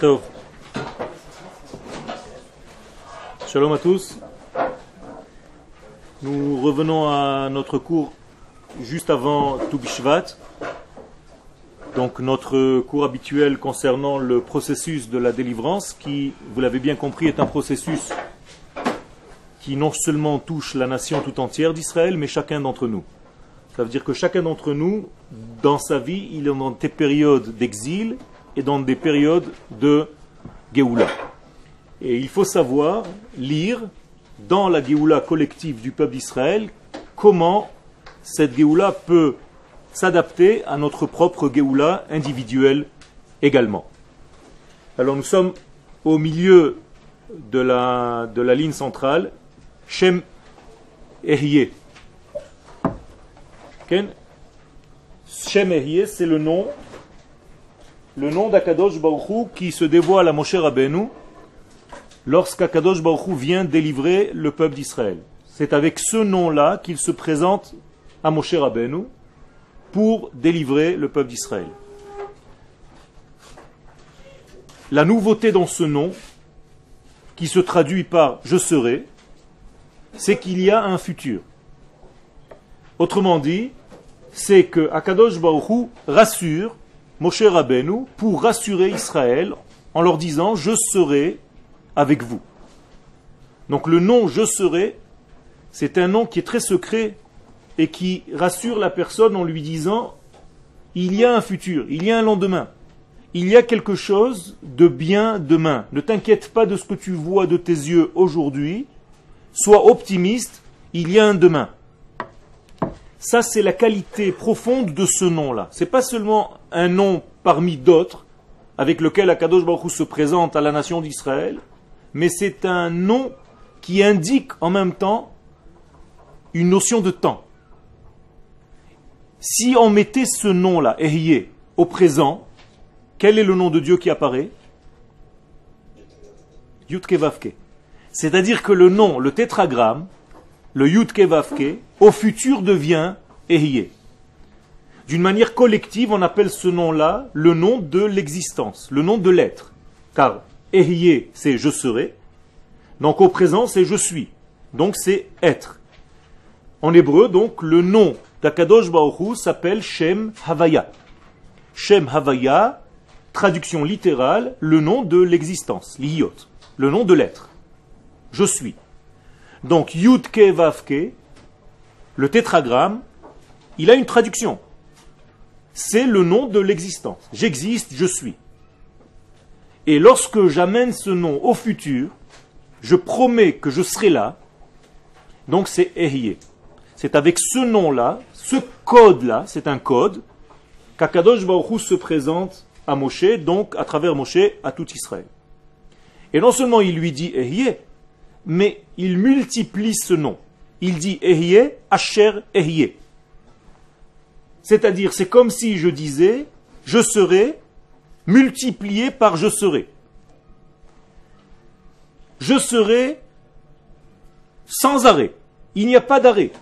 Tov. Shalom à tous. Nous revenons à notre cours juste avant Tu B'Shvat. Donc notre cours habituel concernant le processus de la délivrance qui, vous l'avez bien compris, est un processus qui non seulement touche la nation tout entière d'Israël, mais chacun d'entre nous. Ça veut dire que chacun d'entre nous, dans sa vie, il est dans des périodes d'exil et dans des périodes de Géoula. Et il faut savoir lire dans la Géoula collective du peuple d'Israël comment cette Géoula peut s'adapter à notre propre Géoula individuelle également. Alors nous sommes au milieu de la ligne centrale, Shem Ehyeh. Shem Ehyeh, c'est le nom d'Akadosh Baruch Hu qui se dévoile à Moshe Rabbeinu lorsqu'Akadosh Baruch Hu vient délivrer le peuple d'Israël. C'est avec ce nom-là qu'il se présente à Moshe Rabbeinu pour délivrer le peuple d'Israël. La nouveauté dans ce nom, qui se traduit par « je serai », c'est qu'il y a un futur. Autrement dit, c'est que Akadosh Baruch Hu rassure Moshe Rabbeinu pour rassurer Israël en leur disant « je serai avec vous ». Donc le nom « je serai », c'est un nom qui est très secret et qui rassure la personne en lui disant « il y a un futur, il y a un lendemain, il y a quelque chose de bien demain. Ne t'inquiète pas de ce que tu vois de tes yeux aujourd'hui, sois optimiste, il y a un demain ». Ça, c'est la qualité profonde de ce nom-là. Ce n'est pas seulement un nom parmi d'autres avec lequel Akadosh Baruch Hu se présente à la nation d'Israël, mais c'est un nom qui indique en même temps une notion de temps. Si on mettait ce nom-là, Ehyeh, au présent, quel est le nom de Dieu qui apparaît? Yud-Ke Vav-Ke. C'est-à-dire que le nom, le tétragramme, le Yud-Ke Vav-Ke, au futur devient Ehyeh. D'une manière collective, on appelle ce nom-là le nom de l'existence, le nom de l'être. Car Ehyeh, c'est je serai. Donc au présent, c'est je suis. Donc c'est être. En hébreu, donc, le nom d'Akadosh Baruch Hu s'appelle Shem Havaya. Shem Havaya, traduction littérale, le nom de l'existence, l'iyot, le nom de l'être. Je suis. Donc Yud-Ke Vav-Ke, le tétragramme, il a une traduction. C'est le nom de l'existence. J'existe, je suis. Et lorsque j'amène ce nom au futur, je promets que je serai là. Donc c'est Ehyeh. C'est avec ce nom-là, ce code-là, c'est un code, qu'Akadosh Baruch Hu se présente à Moshe, donc à travers Moshe, à tout Israël. Et non seulement il lui dit Ehyeh, mais il multiplie ce nom. Il dit Ehyeh, Asher Ehyeh. C'est-à-dire, c'est comme si je disais, je serai multiplié par je serai. Je serai sans arrêt. Il n'y a pas d'arrêt.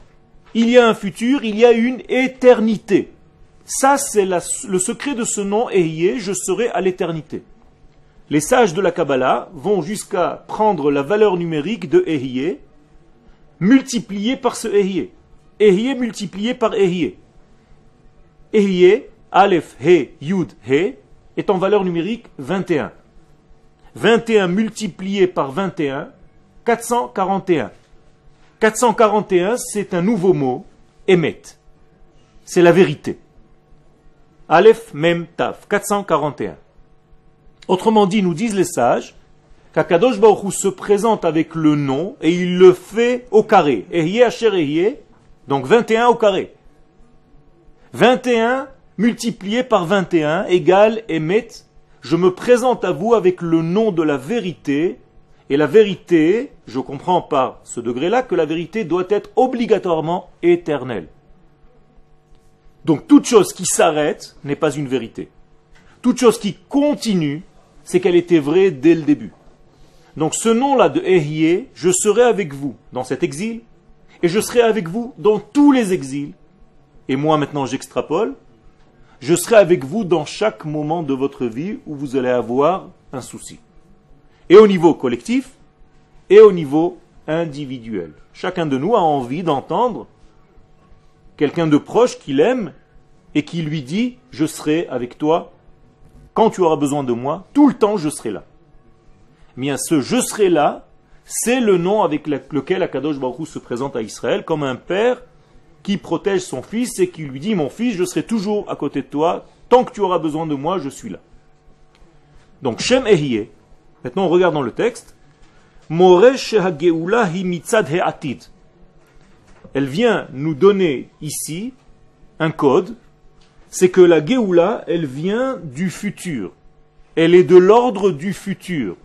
Il y a un futur, il y a une éternité. Ça, c'est le secret de ce nom Ehyeh, je serai à l'éternité. Les sages de la Kabbalah vont jusqu'à prendre la valeur numérique de Ehyeh, multipliée par ce Ehyeh. Ehyeh multiplié par Ehyeh. Ehyeh, Aleph, He, Yud, He, est en valeur numérique 21. 21 multiplié par 21, 441. 441, c'est un nouveau mot, Emet. C'est la vérité. Aleph, Mem, Tav, 441. Autrement dit, nous disent les sages, qu'Akadosh Baruch Hu se présente avec le nom et il le fait au carré. Ehyeh, Asher Ehyeh, donc 21 au carré. 21 multiplié par 21 égale Emet. Je me présente à vous avec le nom de la vérité. Et la vérité, je comprends par ce degré-là que la vérité doit être obligatoirement éternelle. Donc toute chose qui s'arrête n'est pas une vérité. Toute chose qui continue, c'est qu'elle était vraie dès le début. Donc ce nom-là de Ehyeh, je serai avec vous dans cet exil, et je serai avec vous dans tous les exils. Et moi maintenant j'extrapole, je serai avec vous dans chaque moment de votre vie où vous allez avoir un souci. Et au niveau collectif, et au niveau individuel. Chacun de nous a envie d'entendre quelqu'un de proche qu'il aime et qui lui dit « Je serai avec toi quand tu auras besoin de moi, tout le temps je serai là ». Bien, ce « je serai là », c'est le nom avec lequel Akadosh Baruch Hu se présente à Israël comme un père qui protège son fils et qui lui dit « Mon fils, je serai toujours à côté de toi, tant que tu auras besoin de moi, je suis là ». Donc, Shem Ehyeh, maintenant on regarde dans le texte, elle vient nous donner ici un code, c'est que la Géoula, elle vient du futur. Elle est de l'ordre du futur.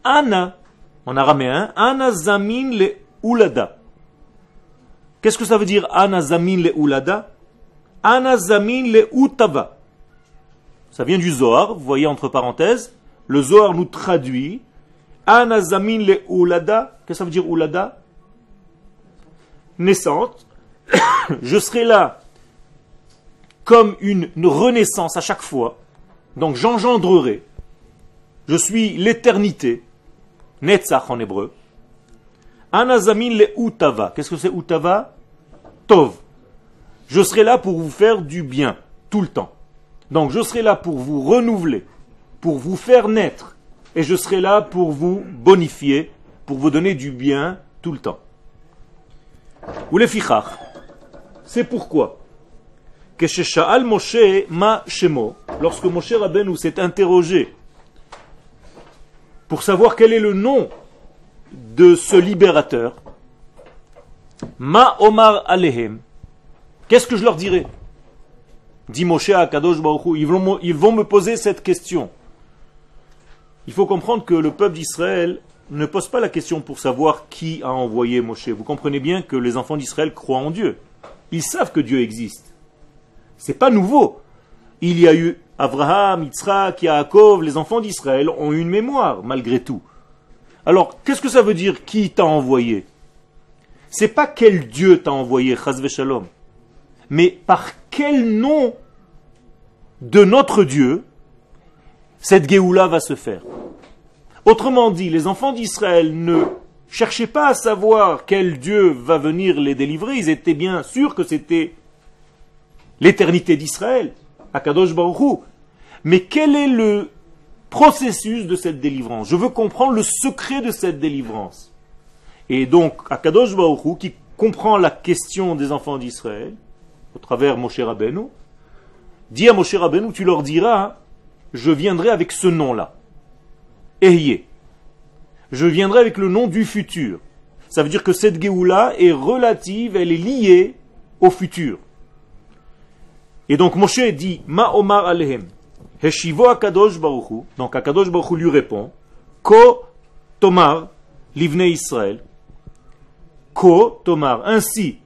Ana, en araméen, Ana zamin le ulada. Qu'est-ce que ça veut dire Ana zamin le ulada? Ana zamin le utava. Ça vient du Zohar, vous voyez entre parenthèses. Le Zohar nous traduit Ana zamin le ulada. Qu'est-ce que ça veut dire ulada? Naissante. Je serai là comme une renaissance à chaque fois. Donc j'engendrerai. Je suis l'éternité. Netzach en hébreu. Anazamin le utava. Qu'est-ce que c'est utava? Tov. Je serai là pour vous faire du bien, tout le temps. Donc je serai là pour vous renouveler, pour vous faire naître. Et je serai là pour vous bonifier, pour vous donner du bien tout le temps. Ou les fichach. C'est pourquoi que chez Sha'al Moshe ma shemo, lorsque Moshe Rabbeinu s'est interrogé pour savoir quel est le nom de ce libérateur, ma omar alehem, qu'est-ce que je leur dirai? Dit Moshe à Kadosh Baruch Hu, ils vont me poser cette question. Il faut comprendre que le peuple d'Israël ne pose pas la question pour savoir qui a envoyé Moshe. Vous comprenez bien que les enfants d'Israël croient en Dieu. Ils savent que Dieu existe. C'est pas nouveau. Il y a eu Abraham, Yitzhak, Yaakov, les enfants d'Israël ont une mémoire, malgré tout. Alors, qu'est-ce que ça veut dire qui t'a envoyé? C'est pas quel Dieu t'a envoyé, Chas v'Shalom, mais par quel nom de notre Dieu cette Géoula va se faire. Autrement dit, les enfants d'Israël ne cherchaient pas à savoir quel Dieu va venir les délivrer, ils étaient bien sûrs que c'était l'éternité d'Israël, Akadosh Baruch Hu. Mais quel est le processus de cette délivrance? Je veux comprendre le secret de cette délivrance. Et donc, Akadosh Baruch Hu, qui comprend la question des enfants d'Israël, au travers Moshe Rabbeinu, dit à Moshe Rabbeinu, tu leur diras, je viendrai avec ce nom-là. Ehyeh. Je viendrai avec le nom du futur. Ça veut dire que cette Géoula est relative, elle est liée au futur. Et donc Moshe dit, Ma omar alehem, Heshivo Akadosh Baruch Hu, donc Akadosh Baruch Hu lui répond, Ko tomar livnei Israël, Ko tomar, ainsi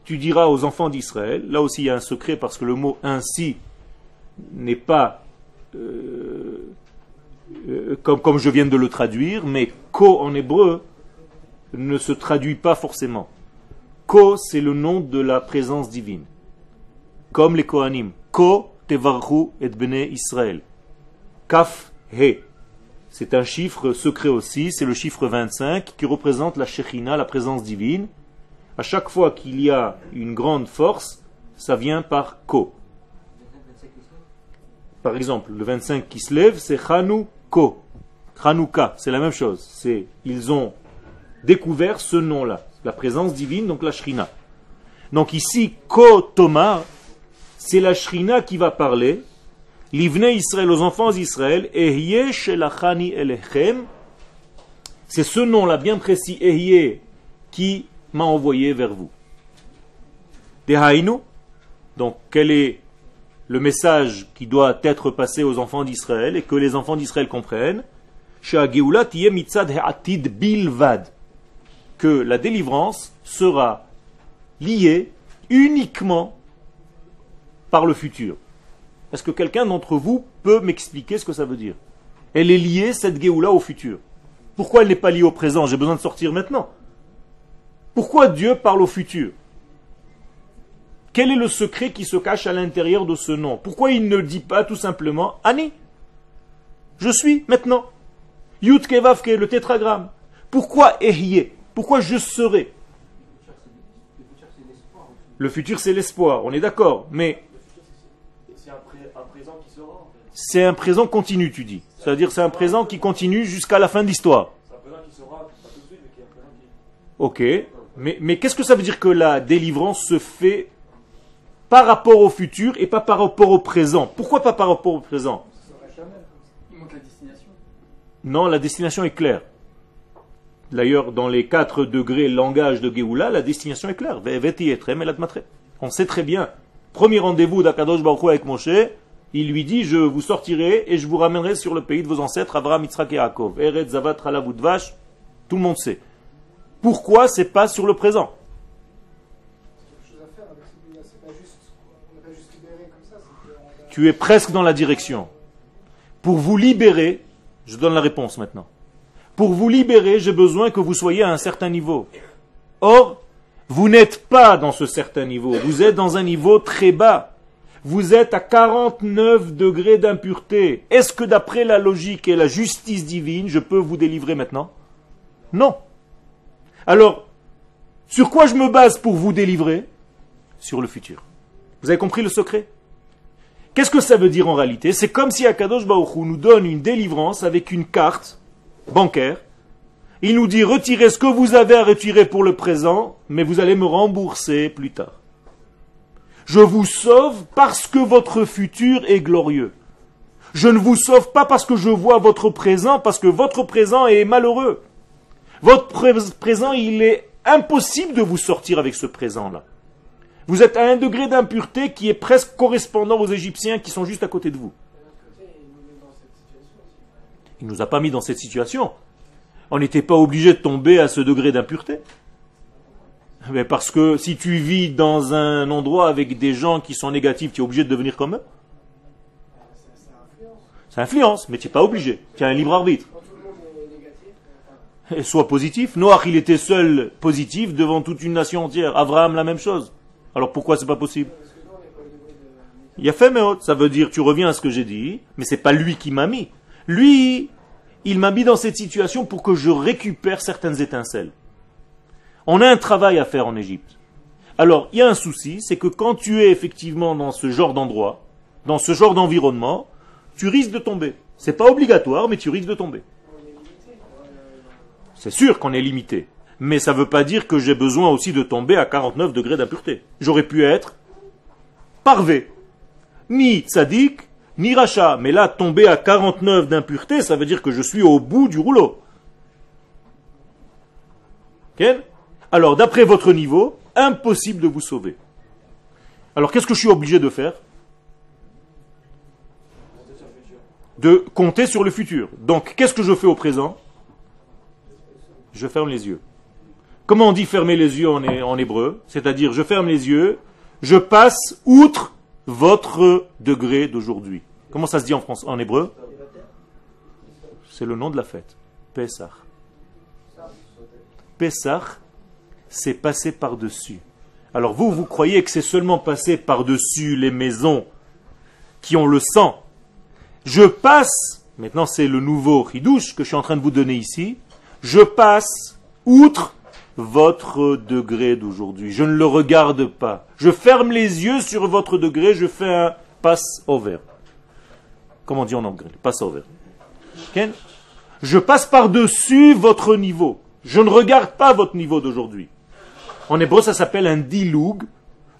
tu diras aux enfants d'Israël. Là aussi il y a un secret parce que le mot ainsi n'est pas comme je viens de le traduire, mais Ko en hébreu ne se traduit pas forcément. Ko, c'est le nom de la présence divine. Comme les Kohanim. Ko tevarchu et bnei Israël. Kaf he. C'est un chiffre secret aussi, c'est le chiffre 25 qui représente la Shekhinah, la présence divine. À chaque fois qu'il y a une grande force, ça vient par Ko. Par exemple, le 25 qui se lève, c'est Chanouko. Chanouka, c'est la même chose. Ils ont découvert ce nom-là, la présence divine, donc la Shrina. Donc ici, Ko Tomar, c'est la Shrina qui va parler. Livnei Israël, aux enfants d'Israël, Ehyeh shelachani elechem. C'est ce nom-là bien précis, Ehyeh, qui m'a envoyé vers vous. Dehainu, donc quel est le message qui doit être passé aux enfants d'Israël et que les enfants d'Israël comprennent, que la délivrance sera liée uniquement par le futur. Est-ce que quelqu'un d'entre vous peut m'expliquer ce que ça veut dire? Elle est liée, cette Géoula, au futur. Pourquoi elle n'est pas liée au présent? J'ai besoin de sortir maintenant. Pourquoi Dieu parle au futur? Quel est le secret qui se cache à l'intérieur de ce nom? Pourquoi il ne dit pas tout simplement Ani? Je suis maintenant. Yud Ke Vav Ke, le tétragramme. Pourquoi Ehyeh? Pourquoi je serai? Le futur c'est l'espoir, on est d'accord, mais c'est un présent qui sera. En fait. C'est un présent continu, tu dis. C'est-à-dire c'est un présent qui continue jusqu'à la fin de l'histoire. C'est un présent qui sera, pas tout de suite, mais qui est un présent qui... Ok, mais qu'est-ce que ça veut dire que la délivrance se fait par rapport au futur et pas par rapport au présent? Pourquoi pas par rapport au présent? Il manque la destination. Non, la destination est claire. D'ailleurs, dans les 4 degrés langage de Géoula, la destination est claire. On sait très bien. Premier rendez-vous d'Akadosh Baruch Hu avec Moshe, il lui dit, je vous sortirai et je vous ramènerai sur le pays de vos ancêtres, Avraham, Yitzhak et Yaakov. Eretz, Zavat, Chalav, Udvash, tout le monde sait. Pourquoi c'est pas sur le présent? Tu es presque dans la direction. Pour vous libérer, je donne la réponse maintenant. Pour vous libérer, j'ai besoin que vous soyez à un certain niveau. Or, vous n'êtes pas dans ce certain niveau. Vous êtes dans un niveau très bas. Vous êtes à 49 degrés d'impureté. Est-ce que d'après la logique et la justice divine, je peux vous délivrer maintenant? Non. Alors, sur quoi je me base pour vous délivrer? Sur le futur. Vous avez compris le secret? Qu'est-ce que ça veut dire en réalité? C'est comme si Akadosh Baruch Hu nous donne une délivrance avec une carte bancaire. Il nous dit retirez ce que vous avez à retirer pour le présent, mais vous allez me rembourser plus tard. Je vous sauve parce que votre futur est glorieux. Je ne vous sauve pas parce que je vois votre présent, parce que votre présent est malheureux. Votre présent, il est impossible de vous sortir avec ce présent-là. Vous êtes à un degré d'impureté qui est presque correspondant aux Égyptiens qui sont juste à côté de vous. Il ne nous a pas mis dans cette situation. On n'était pas obligé de tomber à ce degré d'impureté. Mais parce que si tu vis dans un endroit avec des gens qui sont négatifs, tu es obligé de devenir comme eux. Ça influence, mais tu n'es pas obligé. Tu as un libre arbitre. Et sois positif. Noach, il était seul positif devant toute une nation entière. Abraham, la même chose. Alors pourquoi c'est pas possible? Il y a fait méhot. Ça veut dire, tu reviens à ce que j'ai dit, mais c'est pas lui qui m'a mis. Lui, il m'a mis dans cette situation pour que je récupère certaines étincelles. On a un travail à faire en Égypte. Alors, il y a un souci, c'est que quand tu es effectivement dans ce genre d'endroit, dans ce genre d'environnement, tu risques de tomber. C'est pas obligatoire, mais tu risques de tomber. C'est sûr qu'on est limité. Mais ça ne veut pas dire que j'ai besoin aussi de tomber à 49 degrés d'impureté. J'aurais pu être parvé. Ni tzaddik, ni rachat. Mais là, tomber à 49 d'impureté, ça veut dire que je suis au bout du rouleau. Okay? Alors, d'après votre niveau, impossible de vous sauver. Alors, qu'est-ce que je suis obligé de faire? De compter sur le futur. Donc, qu'est-ce que je fais au présent? Je ferme les yeux. Comment on dit fermer les yeux en hébreu? C'est-à-dire, je ferme les yeux, je passe outre votre degré d'aujourd'hui. Comment ça se dit en hébreu? C'est le nom de la fête. Pessah. Pessah, c'est passer par-dessus. Alors vous croyez que c'est seulement passer par-dessus les maisons qui ont le sang. Je passe, maintenant c'est le nouveau chidouche que je suis en train de vous donner ici, je passe outre votre degré d'aujourd'hui. Je ne le regarde pas. Je ferme les yeux sur votre degré, je fais un pass-over. Comment on dit en anglais? Pass-over. Okay? Je passe par-dessus votre niveau. Je ne regarde pas votre niveau d'aujourd'hui. En hébreu, ça s'appelle un diloug.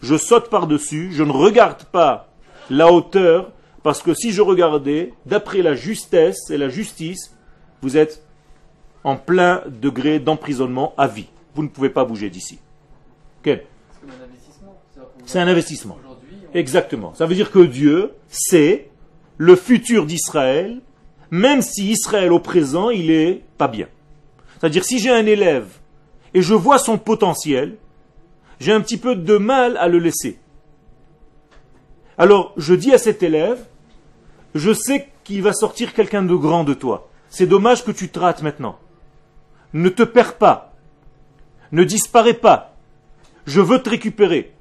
Je saute par-dessus, je ne regarde pas la hauteur, parce que si je regardais, d'après la justesse et la justice, vous êtes en plein degré d'emprisonnement à vie. Vous ne pouvez pas bouger d'ici. Okay. C'est un investissement. Exactement. Ça veut dire que Dieu sait le futur d'Israël, même si Israël au présent, il est pas bien. C'est-à-dire, si j'ai un élève et je vois son potentiel, j'ai un petit peu de mal à le laisser. Alors, je dis à cet élève, je sais qu'il va sortir quelqu'un de grand de toi. C'est dommage que tu te rates maintenant. Ne te perds pas. Ne disparais pas. Je veux te récupérer.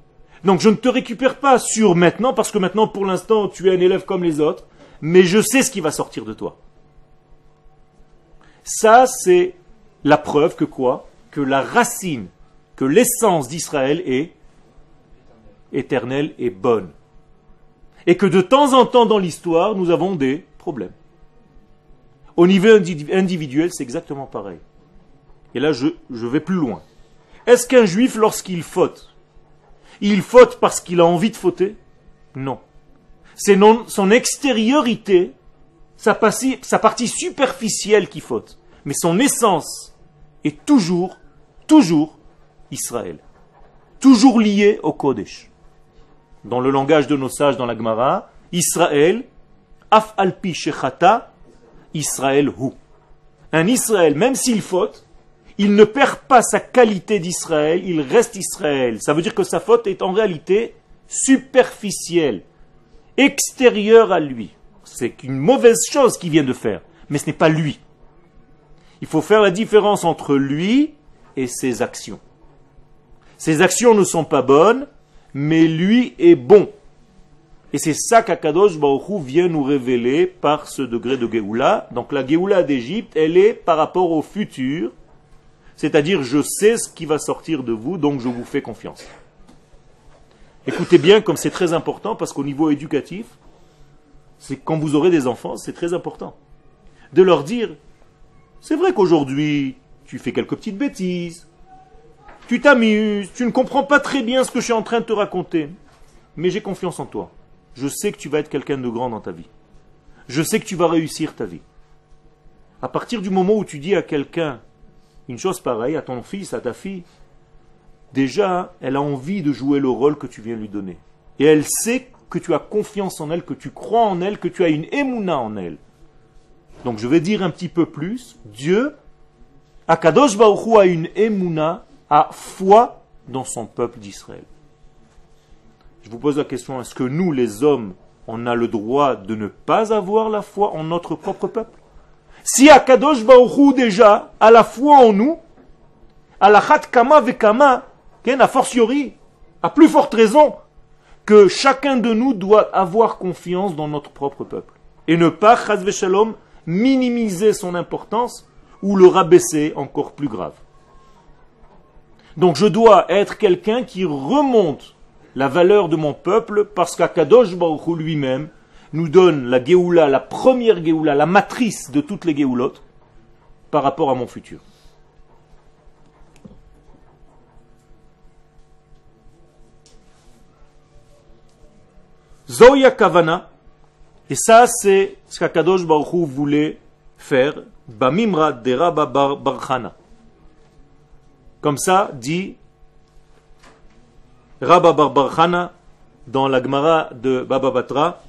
Donc je ne te récupère pas sur maintenant, parce que maintenant, pour l'instant, tu es un élève comme les autres, mais je sais ce qui va sortir de toi. Ça, c'est la preuve que quoi? Que la racine, que l'essence d'Israël est éternelle et bonne. Et que de temps en temps dans l'histoire, nous avons des problèmes. Au niveau individuel, c'est exactement pareil. Et là, je vais plus loin. Est-ce qu'un juif, lorsqu'il faute, il faute parce qu'il a envie de fauter? Non. C'est son extériorité, sa partie superficielle qui faute. Mais son essence est toujours Israël. Toujours lié au Kodesh. Dans le langage de nos sages dans la Gemara, Israël, af alpi shechata, Israël hu. Un Israël, même s'il faute, il ne perd pas sa qualité d'Israël, il reste Israël. Ça veut dire que sa faute est en réalité superficielle, extérieure à lui. C'est une mauvaise chose qu'il vient de faire, mais ce n'est pas lui. Il faut faire la différence entre lui et ses actions. Ses actions ne sont pas bonnes, mais lui est bon. Et c'est ça qu'Akadosh Baruch Hu vient nous révéler par ce degré de Géoula. Donc la Géoula d'Égypte, elle est par rapport au futur, c'est-à-dire je sais ce qui va sortir de vous, donc je vous fais confiance. Écoutez bien, comme c'est très important, parce qu'au niveau éducatif, c'est quand vous aurez des enfants, c'est très important. De leur dire, c'est vrai qu'aujourd'hui, tu fais quelques petites bêtises, tu t'amuses, tu ne comprends pas très bien ce que je suis en train de te raconter, mais j'ai confiance en toi. Je sais que tu vas être quelqu'un de grand dans ta vie. Je sais que tu vas réussir ta vie. À partir du moment où tu dis à quelqu'un une chose pareille, à ton fils, à ta fille, déjà, elle a envie de jouer le rôle que tu viens lui donner. Et elle sait que tu as confiance en elle, que tu crois en elle, que tu as une émouna en elle. Donc je vais dire un petit peu plus, Dieu, Akadosh Baruch Hu a une émouna, a foi dans son peuple d'Israël. Je vous pose la question, est-ce que nous, les hommes, on a le droit de ne pas avoir la foi en notre propre peuple? Si Akadosh Baruch Hu déjà a la foi en nous, à la chat kama vekama, a fortiori, à plus forte raison, que chacun de nous doit avoir confiance dans notre propre peuple. Et ne pas, chas v'shalom, minimiser son importance ou le rabaisser encore plus grave. Donc je dois être quelqu'un qui remonte la valeur de mon peuple parce qu'Akadosh Baruch Hu lui-même nous donne la Géoula, la première Géoula, la matrice de toutes les Géoulotes par rapport à mon futur. Zoya Kavana, et ça c'est ce qu'Akadosh Baruch Hu voulait faire, Bamimra de Rabba bar Chana. Comme ça dit Rabba bar Chana dans la Gemara de Baba Batra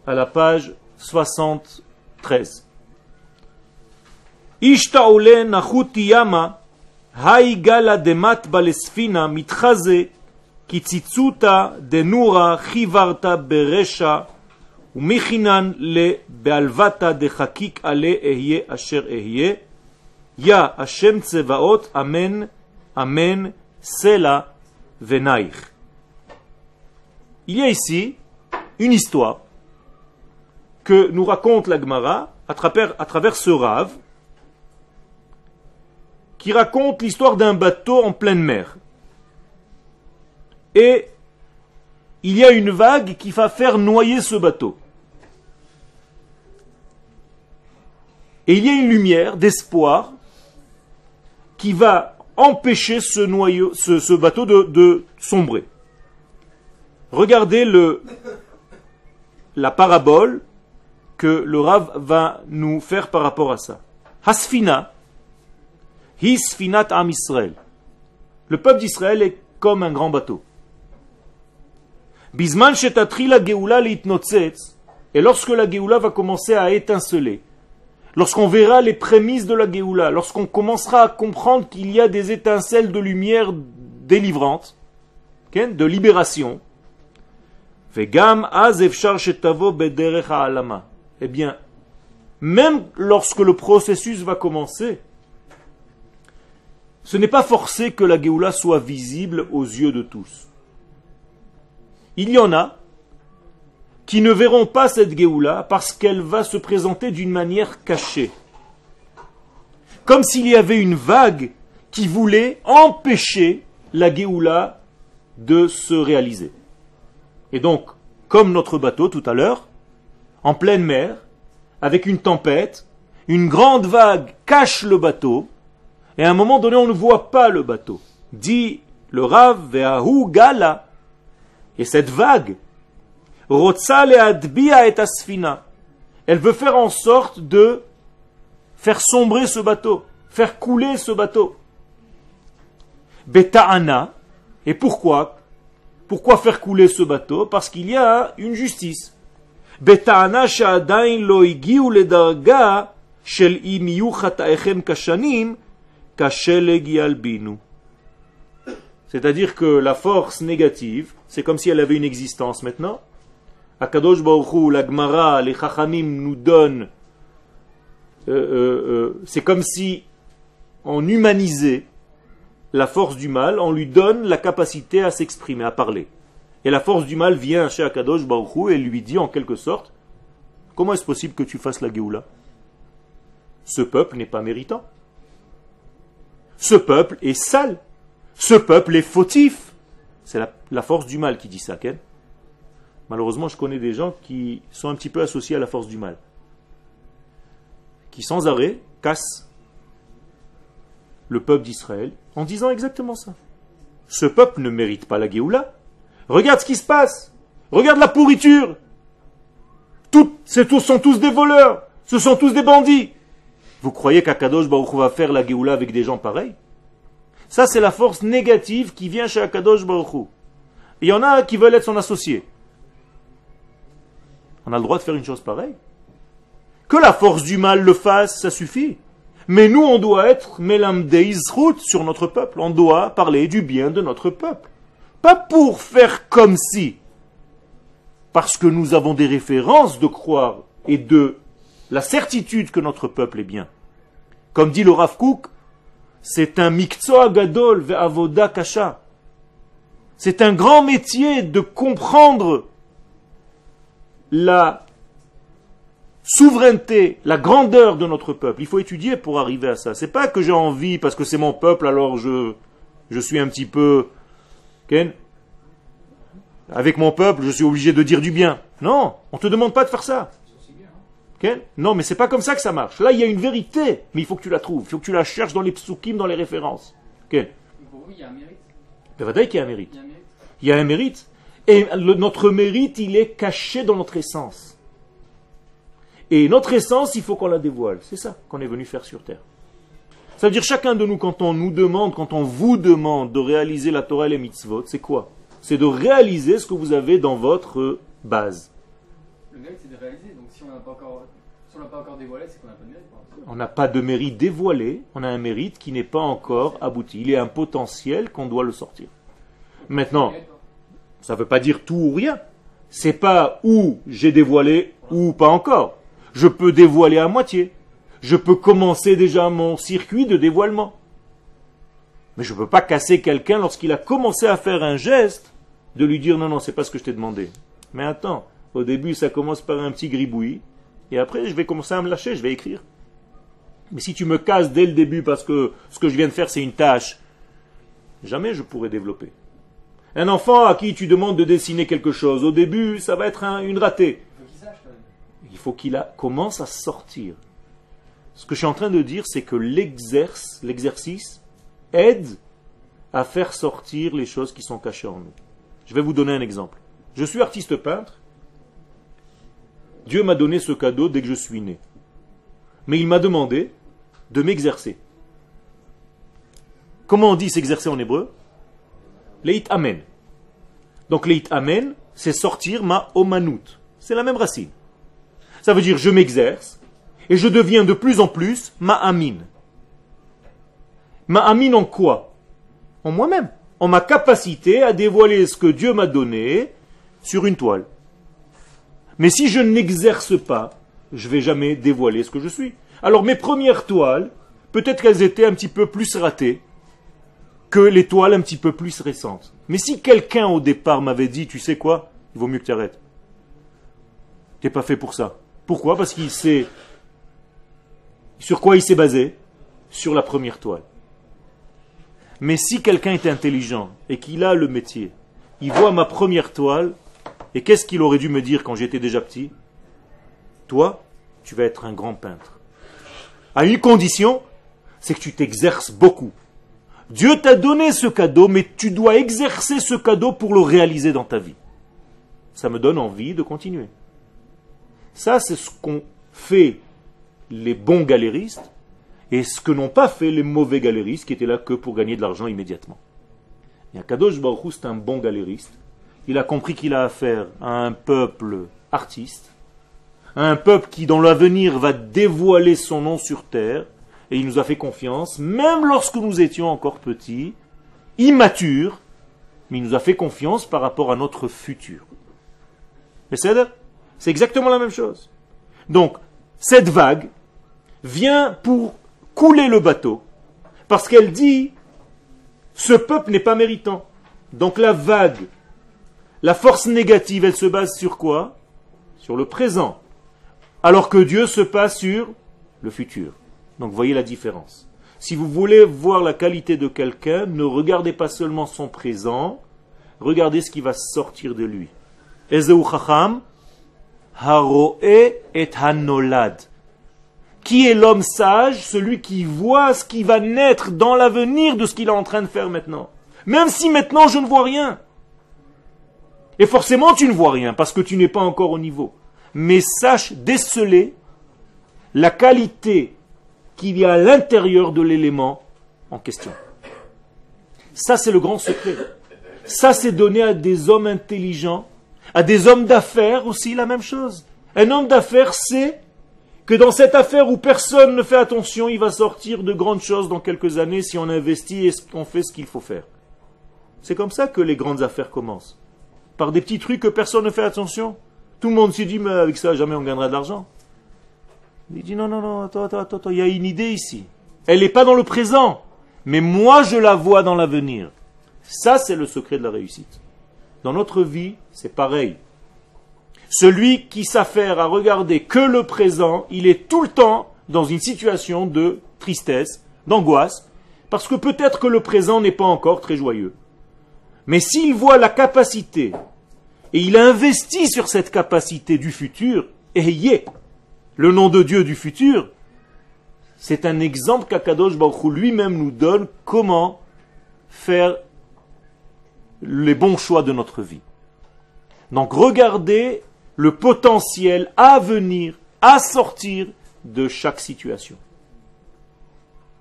à la page 73. Ishtaole nachuti yama haigala demat balesfina mitchaze kitzitzuta denura chivarta beresha umichinan le bealvata de chakik ale ehye asher ehye ya Hashem tsevaot amen amen sela venaich. Il y a ici une histoire que nous raconte la Gemara à travers ce Rav qui raconte l'histoire d'un bateau en pleine mer. Et il y a une vague qui va faire noyer ce bateau. Et il y a une lumière d'espoir qui va empêcher ce bateau de sombrer. Regardez la parabole que le Rav va nous faire par rapport à ça. Hasfina, Hisfinat Am Israël. Le peuple d'Israël est comme un grand bateau. Bisman shetatri la Geoula leitnotzetz, et lorsque la Geoula va commencer à étinceler, lorsqu'on verra les prémices de la Geoula, lorsqu'on commencera à comprendre qu'il y a des étincelles de lumière délivrantes, de libération, vegam az efshar shetavo bederech ha'alama. Eh bien, même lorsque le processus va commencer, ce n'est pas forcé que la Géoula soit visible aux yeux de tous. Il y en a qui ne verront pas cette Géoula parce qu'elle va se présenter d'une manière cachée. Comme s'il y avait une vague qui voulait empêcher la Géoula de se réaliser. Et donc, comme notre bateau tout à l'heure, en pleine mer, avec une tempête, une grande vague cache le bateau, et à un moment donné, on ne voit pas le bateau. Dit le Rav, Ve'ahu Gala. Et cette vague, Rotsa le'adbi'a et asfina, elle veut faire en sorte de faire sombrer ce bateau, faire couler ce bateau. Beta'ana. Et pourquoi? Pourquoi faire couler ce bateau? Parce qu'il y a une justice. Beta'ana sha'adain lo igiu ledarga shel im yu chata'echem kashanim kasheleg yalbinu. C'est-à-dire que la force négative, c'est comme si elle avait une existence maintenant. Akadosh Baruch Hu, la Gemara, les Chachamim nous donnent, c'est comme si on humanisait la force du mal, on lui donne la capacité à s'exprimer, à parler. Et la force du mal vient chez Akadosh Baruch Hu et lui dit en quelque sorte, comment est-ce possible que tu fasses la Géoula? Ce peuple n'est pas méritant. Ce peuple est sale. Ce peuple est fautif. C'est la force du mal qui dit ça, Ken. Malheureusement, je connais des gens qui sont un petit peu associés à la force du mal. Qui sans arrêt cassent le peuple d'Israël en disant exactement ça. Ce peuple ne mérite pas la Géoula. Regarde ce qui se passe. Regarde la pourriture. Ce sont tous des voleurs. Ce sont tous des bandits. Vous croyez qu'Akadosh Baruch Hu va faire la Géoula avec des gens pareils? Ça, c'est la force négative qui vient chez Akadosh Baruch Hu. Il y en a qui veulent être son associé. On a le droit de faire une chose pareille. Que la force du mal le fasse, ça suffit. Mais nous, on doit être Melamdei Zchut sur notre peuple. On doit parler du bien de notre peuple. Pas pour faire comme si. Parce que nous avons des références de croire et de la certitude que notre peuple est bien. Comme dit le Rav Kook, c'est un miktsua gadol ve'avoda kasha. C'est un grand métier de comprendre la souveraineté, la grandeur de notre peuple. Il faut étudier pour arriver à ça. C'est pas que j'ai envie parce que c'est mon peuple, alors je suis un petit peu Ken, avec mon peuple, je suis obligé de dire du bien. Non, on te demande pas de faire ça. Ken? Non, mais c'est pas comme ça que ça marche. Là, il y a une vérité, mais il faut que tu la trouves. Il faut que tu la cherches dans les psukim, dans les références. Ken? Pour vous, il y a un mérite. C'est qu'il y a un mérite. Il y a un mérite. Et notre mérite, il est caché dans notre essence. Et notre essence, il faut qu'on la dévoile. C'est ça qu'on est venu faire sur terre. Ça veut dire chacun de nous, quand on nous demande, quand on vous demande de réaliser la Torah et les mitzvot, c'est quoi? C'est de réaliser ce que vous avez dans votre base. Le mérite, c'est de réaliser. Donc si on n'a pas encore dévoilé, c'est qu'on n'a pas de mérite. On n'a pas de mérite dévoilé, on a un mérite qui n'est pas encore abouti. Il y a un potentiel qu'on doit le sortir. Maintenant, ça ne veut pas dire tout ou rien. C'est pas où j'ai dévoilé ou pas encore. Je peux dévoiler à moitié. Je peux commencer déjà mon circuit de dévoilement. Mais je ne peux pas casser quelqu'un lorsqu'il a commencé à faire un geste, de lui dire non, c'est pas ce que je t'ai demandé. Mais attends, au début ça commence par un petit gribouillis, et après je vais commencer à me lâcher, je vais écrire. Mais si tu me casses dès le début parce que ce que je viens de faire c'est une tâche, jamais je pourrai développer. Un enfant à qui tu demandes de dessiner quelque chose, au début ça va être une ratée. Il faut qu'il commence à sortir. Ce que je suis en train de dire, c'est que l'exercice aide à faire sortir les choses qui sont cachées en nous. Je vais vous donner un exemple. Je suis artiste peintre. Dieu m'a donné ce cadeau dès que je suis né. Mais il m'a demandé de m'exercer. Comment on dit s'exercer en hébreu? Leit amen. Donc leit amen, c'est sortir ma omanout. C'est la même racine. Ça veut dire je m'exerce et je deviens de plus en plus ma'amin. Ma'amin en quoi? En moi-même. En ma capacité à dévoiler ce que Dieu m'a donné sur une toile. Mais si je n'exerce pas, je ne vais jamais dévoiler ce que je suis. Alors mes premières toiles, peut-être qu'elles étaient un petit peu plus ratées que les toiles un petit peu plus récentes. Mais si quelqu'un au départ m'avait dit, tu sais quoi, il vaut mieux que tu arrêtes. Tu n'es pas fait pour ça. Pourquoi? Parce qu'il sait... Sur quoi il s'est basé? Sur la première toile. Mais si quelqu'un est intelligent et qu'il a le métier, il voit ma première toile, et qu'est-ce qu'il aurait dû me dire quand j'étais déjà petit? Toi, tu vas être un grand peintre. À une condition, c'est que tu t'exerces beaucoup. Dieu t'a donné ce cadeau, mais tu dois exercer ce cadeau pour le réaliser dans ta vie. Ça me donne envie de continuer. Ça, c'est ce qu'ont fait les bons galéristes et ce que n'ont pas fait les mauvais galéristes qui étaient là que pour gagner de l'argent immédiatement. Et Akadosh Baruch Hu, c'est un bon galériste. Il a compris qu'il a affaire à un peuple artiste, à un peuple qui, dans l'avenir, va dévoiler son nom sur terre. Et il nous a fait confiance, même lorsque nous étions encore petits, immatures, mais il nous a fait confiance par rapport à notre futur. Et c'est exactement la même chose. Donc, cette vague vient pour couler le bateau, parce qu'elle dit, ce peuple n'est pas méritant. Donc la vague, la force négative, elle se base sur quoi? Sur le présent. Alors que Dieu se base sur le futur. Donc voyez la différence. Si vous voulez voir la qualité de quelqu'un, ne regardez pas seulement son présent, regardez ce qui va sortir de lui. Ezeu chacham, haroe et hanolad. Qui est l'homme sage? Celui qui voit ce qui va naître dans l'avenir de ce qu'il est en train de faire maintenant. Même si maintenant je ne vois rien. Et forcément tu ne vois rien, parce que tu n'es pas encore au niveau. Mais sache déceler la qualité qu'il y a à l'intérieur de l'élément en question. Ça, c'est le grand secret. Ça, c'est donné à des hommes intelligents, à des hommes d'affaires aussi, la même chose. Un homme d'affaires sait que dans cette affaire où personne ne fait attention, il va sortir de grandes choses dans quelques années si on investit et on fait ce qu'il faut faire. C'est comme ça que les grandes affaires commencent. Par des petits trucs que personne ne fait attention. Tout le monde s'est dit, mais avec ça, jamais on gagnera de l'argent. Il dit non, attends, il y a une idée ici. Elle n'est pas dans le présent, mais moi je la vois dans l'avenir. Ça, c'est le secret de la réussite. Dans notre vie, c'est pareil. Celui qui s'affaire à regarder que le présent, il est tout le temps dans une situation de tristesse, d'angoisse, parce que peut-être que le présent n'est pas encore très joyeux. Mais s'il voit la capacité, et il investit sur cette capacité du futur, et y est, le nom de Dieu du futur, c'est un exemple qu'Akadosh Baruch Hu lui-même nous donne comment faire les bons choix de notre vie. Donc regardez le potentiel à venir, à sortir de chaque situation.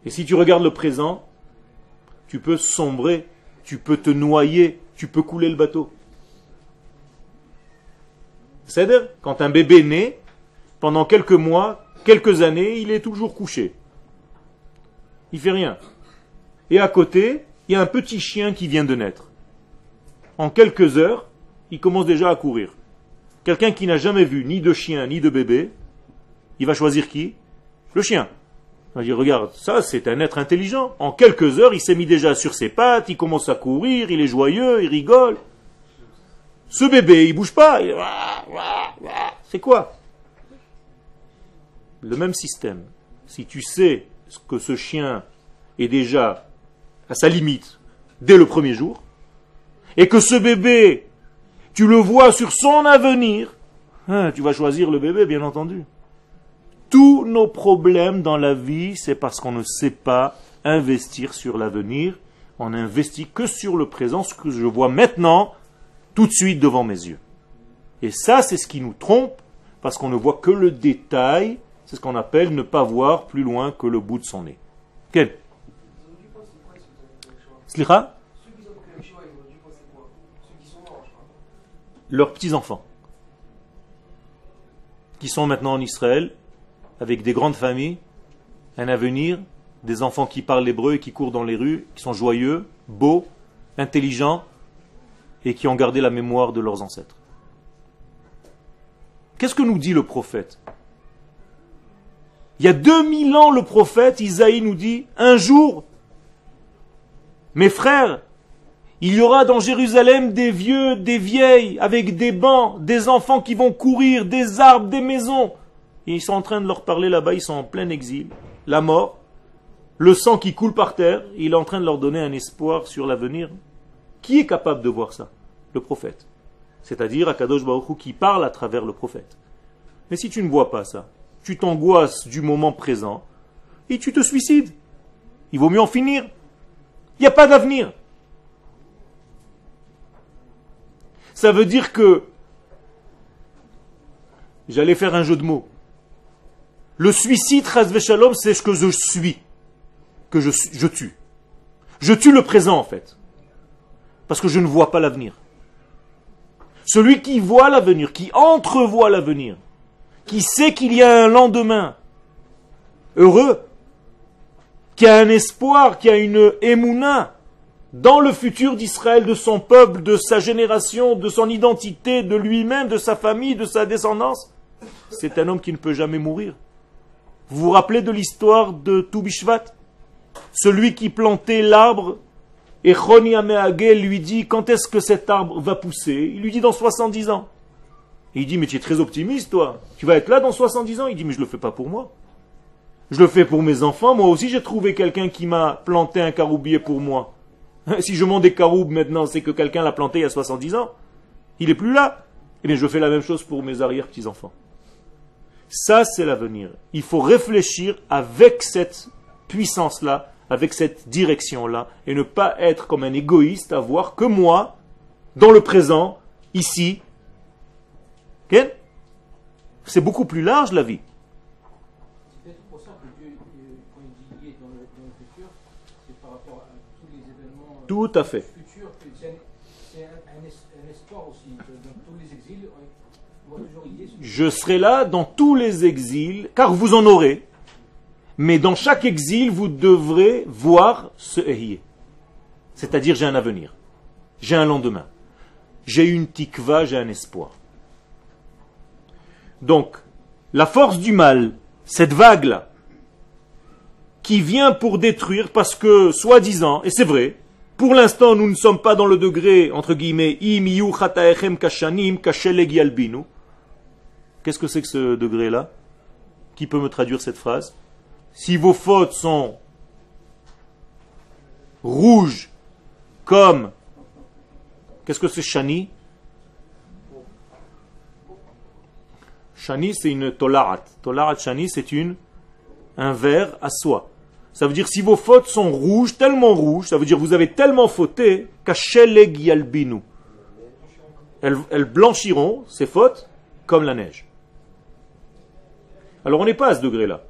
Et si tu regardes le présent, tu peux sombrer, tu peux te noyer, tu peux couler le bateau. C'est-à-dire, quand un bébé naît, pendant quelques mois, quelques années, il est toujours couché. Il fait rien. Et à côté, il y a un petit chien qui vient de naître. En quelques heures, il commence déjà à courir. Quelqu'un qui n'a jamais vu ni de chien ni de bébé, il va choisir qui? Le chien. Il va dire, regarde, ça c'est un être intelligent. En quelques heures, il s'est mis déjà sur ses pattes, il commence à courir, il est joyeux, il rigole. Ce bébé, il bouge pas. C'est quoi? Le même système. Si tu sais que ce chien est déjà à sa limite dès le premier jour, et que ce bébé, tu le vois sur son avenir, tu vas choisir le bébé, bien entendu. Tous nos problèmes dans la vie, c'est parce qu'on ne sait pas investir sur l'avenir. On n'investit que sur le présent, ce que je vois maintenant, tout de suite devant mes yeux. Et ça, c'est ce qui nous trompe, parce qu'on ne voit que le détail. C'est ce qu'on appelle ne pas voir plus loin que le bout de son nez. Quel? Slicha? Leurs petits-enfants, qui sont maintenant en Israël, avec des grandes familles, un avenir, des enfants qui parlent l'hébreu et qui courent dans les rues, qui sont joyeux, beaux, intelligents, et qui ont gardé la mémoire de leurs ancêtres. Qu'est-ce que nous dit le prophète? Il y a 2000 ans, le prophète Isaïe nous dit, un jour, mes frères, Il y aura dans Jérusalem des vieux, des vieilles, avec des bancs, des enfants qui vont courir, des arbres, des maisons. Et ils sont en train de leur parler là-bas, ils sont en plein exil. La mort, le sang qui coule par terre, il est en train de leur donner un espoir sur l'avenir. Qui est capable de voir ça? Le prophète. C'est-à-dire Akadosh Baruch Hu qui parle à travers le prophète. Mais si tu ne vois pas ça, tu t'angoisses du moment présent et tu te suicides. Il vaut mieux en finir. Il n'y a pas d'avenir. Ça veut dire que j'allais faire un jeu de mots. Le suicide, chas v'shalom, c'est ce que je suis, que je tue. Je tue le présent en fait, parce que je ne vois pas l'avenir. Celui qui voit l'avenir, qui entrevoit l'avenir, qui sait qu'il y a un lendemain heureux, qui a un espoir, qui a une émouna dans le futur d'Israël, de son peuple, de sa génération, de son identité, de lui-même, de sa famille, de sa descendance, c'est un homme qui ne peut jamais mourir. Vous vous rappelez de l'histoire de Tou Bishvat? Celui qui plantait l'arbre, et Choni Ameagel lui dit, quand est-ce que cet arbre va pousser? Il lui dit dans 70 ans. Et il dit, mais tu es très optimiste toi, tu vas être là dans 70 ans? Il dit, mais je ne le fais pas pour moi. Je le fais pour mes enfants, moi aussi j'ai trouvé quelqu'un qui m'a planté un caroubier pour moi. Si je monte des caroubes maintenant, c'est que quelqu'un l'a planté il y a 70 ans. Il n'est plus là. Eh bien, je fais la même chose pour mes arrière-petits-enfants. Ça, c'est l'avenir. Il faut réfléchir avec cette puissance-là, avec cette direction-là, et ne pas être comme un égoïste à voir que moi, dans le présent, ici. Okay? C'est beaucoup plus large, la vie. C'est peut-être pour ça que Dieu, quand il dit lié dans le futur, c'est par rapport à tous les événements Tout à fait. futurs, que c'est un espoir aussi. Dans tous les exils, on va toujours lier. Je serai là dans tous les exils, car vous en aurez. Mais dans chaque exil, vous devrez voir ce Ehyeh. C'est-à-dire, j'ai un avenir. J'ai un lendemain. J'ai une tikva, j'ai un espoir. Donc, la force du mal, cette vague-là, qui vient pour détruire parce que, soi-disant, et c'est vrai, pour l'instant, nous ne sommes pas dans le degré, entre guillemets, im yu chataechem kashanim kasheleg yalbinu. Qu'est-ce que c'est que ce degré-là? Qui peut me traduire cette phrase? Si vos fautes sont rouges comme... Qu'est-ce que c'est shani? Shani, c'est une tolarat. Tolarat shani, c'est un verre à soie. Ça veut dire si vos fautes sont rouges, tellement rouges, ça veut dire vous avez tellement fauté, kasheleg yalbinu. Elles blanchiront, ces fautes, comme la neige. Alors on n'est pas à ce degré-là.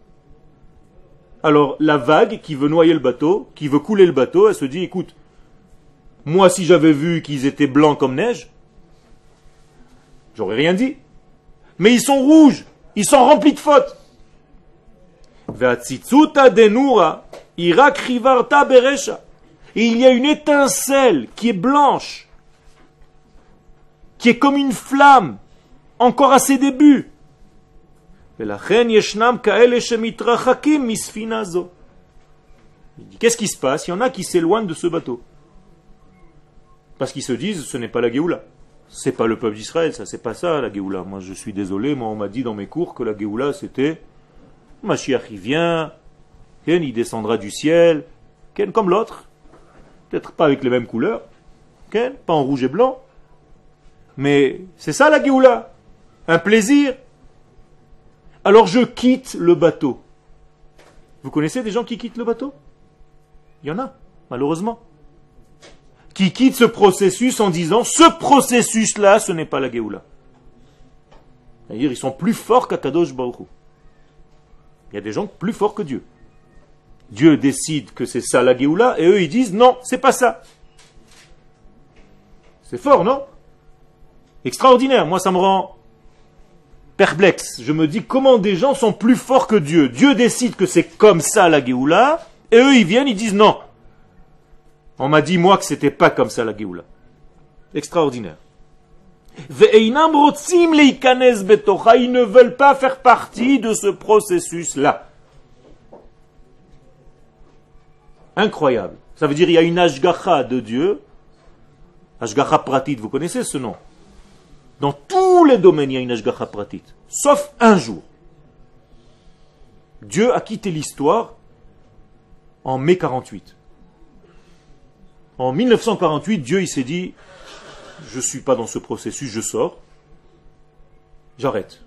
Alors la vague qui veut noyer le bateau, qui veut couler le bateau, elle se dit, écoute, moi si j'avais vu qu'ils étaient blancs comme neige, j'aurais rien dit. Mais ils sont rouges, ils sont remplis de fautes. Et il y a une étincelle qui est blanche, qui est comme une flamme, encore à ses débuts. Qu'est-ce qui se passe? Il y en a qui s'éloignent de ce bateau. Parce qu'ils se disent, ce n'est pas la Géoula. C'est pas le peuple d'Israël, ça, c'est pas ça la Géoula. Moi je suis désolé, moi on m'a dit dans mes cours que la Géoula c'était Mashiach il vient, il descendra du ciel, comme l'autre, peut-être pas avec les mêmes couleurs, pas en rouge et blanc, mais c'est ça la Géoula, un plaisir. Alors je quitte le bateau. Vous connaissez des gens qui quittent le bateau? Il y en a, malheureusement. Qui quittent ce processus en disant, ce processus-là, ce n'est pas la Géoula. C'est-à-dire, ils sont plus forts qu'Akadosh Baruch Hu. Il y a des gens plus forts que Dieu. Dieu décide que c'est ça la Géoula, et eux ils disent, non, c'est pas ça. C'est fort, non? Extraordinaire, moi ça me rend perplexe. Je me dis, comment des gens sont plus forts que Dieu? Dieu décide que c'est comme ça la Géoula, et eux ils viennent, ils disent, non. On m'a dit, moi, que c'était pas comme ça la Géoula. Extraordinaire. Ils ne veulent pas faire partie de ce processus-là. Incroyable. Ça veut dire qu'il y a une ashgacha de Dieu Ashgacha Pratit, vous connaissez ce nom? Dans tous les domaines, il y a une Ashgacha Pratit. Sauf un jour. Dieu a quitté l'histoire en mai 48. En 1948, Dieu il s'est dit, je ne suis pas dans ce processus, je sors, j'arrête.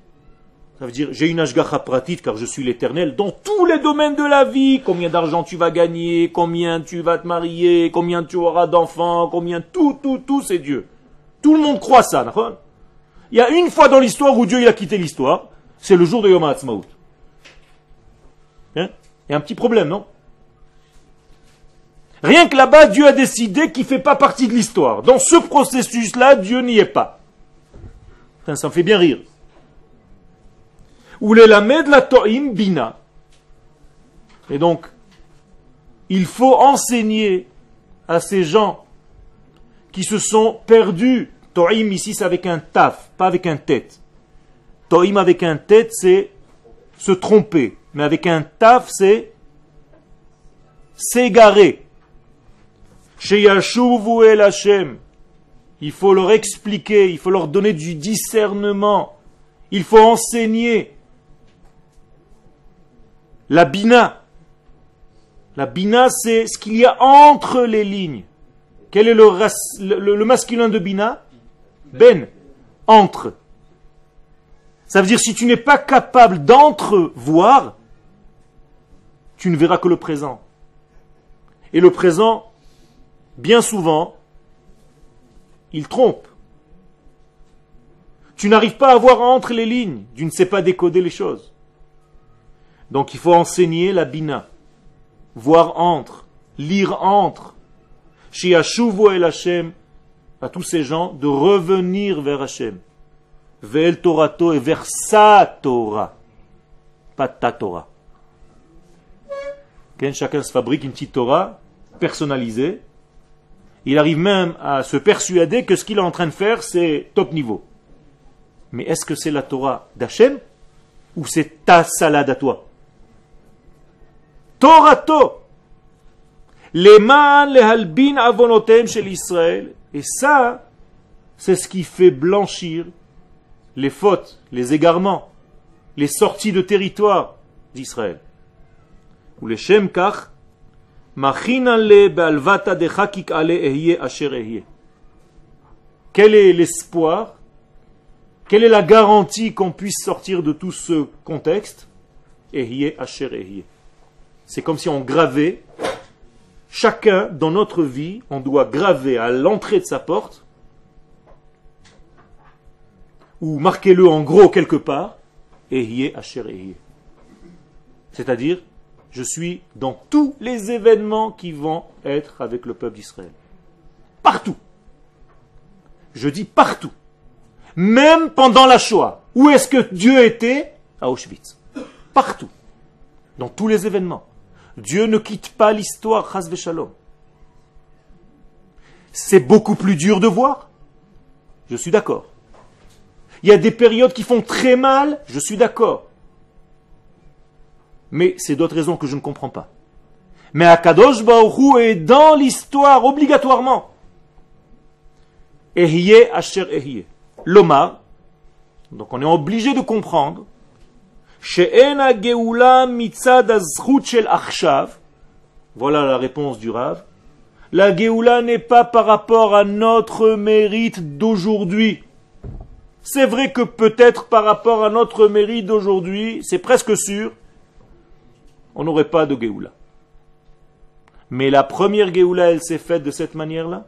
Ça veut dire, j'ai une Ashgacha Pratit car je suis l'Éternel dans tous les domaines de la vie. Combien d'argent tu vas gagner, combien tu vas te marier, combien tu auras d'enfants, combien tout, c'est Dieu. Tout le monde croit ça, d'accord? Il y a une fois dans l'histoire où Dieu il a quitté l'histoire, c'est le jour de Yom HaAtzmaut. Hein? Il y a un petit problème, non? Rien que là-bas, Dieu a décidé qu'il ne fait pas partie de l'histoire. Dans ce processus-là, Dieu n'y est pas. Enfin, ça me fait bien rire. Ou les lamed la to'im bina. Et donc, il faut enseigner à ces gens qui se sont perdus. To'im ici, c'est avec un taf, pas avec un tête. To'im avec un tête, c'est se tromper. Mais avec un taf, c'est s'égarer. Sheyashuvu el Hashem. Il faut leur expliquer, il faut leur donner du discernement. Il faut enseigner. La bina. La bina, c'est ce qu'il y a entre les lignes. Quel est le masculin de bina? Ben. Entre. Ça veut dire si tu n'es pas capable d'entrevoir, tu ne verras que le présent. Et le présent, bien souvent, il trompe. Tu n'arrives pas à voir entre les lignes. Tu ne sais pas décoder les choses. Donc il faut enseigner la bina. Voir entre. Lire entre. Shiashuvu el Hashem. À tous ces gens de revenir vers Hashem. Ve'el Torato et vers sa Torah. Pas ta Torah. Chacun se fabrique une petite Torah personnalisée. Il arrive même à se persuader que ce qu'il est en train de faire, c'est top niveau. Mais est-ce que c'est la Torah d'Hachem ou c'est ta salade à toi? Torato. Leman lehalbin avonotem shel Israël. Et ça, c'est ce qui fait blanchir les fautes, les égarements, les sorties de territoire d'Israël. Ou les Shem Kach, Machinale be'alvata de chakik ale ehye asher ehye. Quel est l'espoir? Quelle est la garantie qu'on puisse sortir de tout ce contexte? Ehye asher ehye. C'est comme si on gravait, chacun dans notre vie, on doit graver à l'entrée de sa porte, ou marquez-le en gros quelque part, ehye asher ehye. C'est-à-dire, je suis dans tous les événements qui vont être avec le peuple d'Israël. Partout. Je dis partout. Même pendant la Shoah. Où est-ce que Dieu était? À Auschwitz. Partout. Dans tous les événements. Dieu ne quitte pas l'histoire, chas v'shalom. C'est beaucoup plus dur de voir. Je suis d'accord. Il y a des périodes qui font très mal. Je suis d'accord. Mais c'est d'autres raisons que je ne comprends pas. Mais Akadosh Baruch Hu est dans l'histoire obligatoirement. Ehye asher ehye. L'Omar, donc on est obligé de comprendre, she'en ha-geoula mitzad ha-zchut shel achshav. Voilà la réponse du Rav. La Géoula n'est pas par rapport à notre mérite d'aujourd'hui. C'est vrai que peut-être par rapport à notre mérite d'aujourd'hui, c'est presque sûr, on n'aurait pas de Géoula. Mais la première Géoula, elle s'est faite de cette manière-là.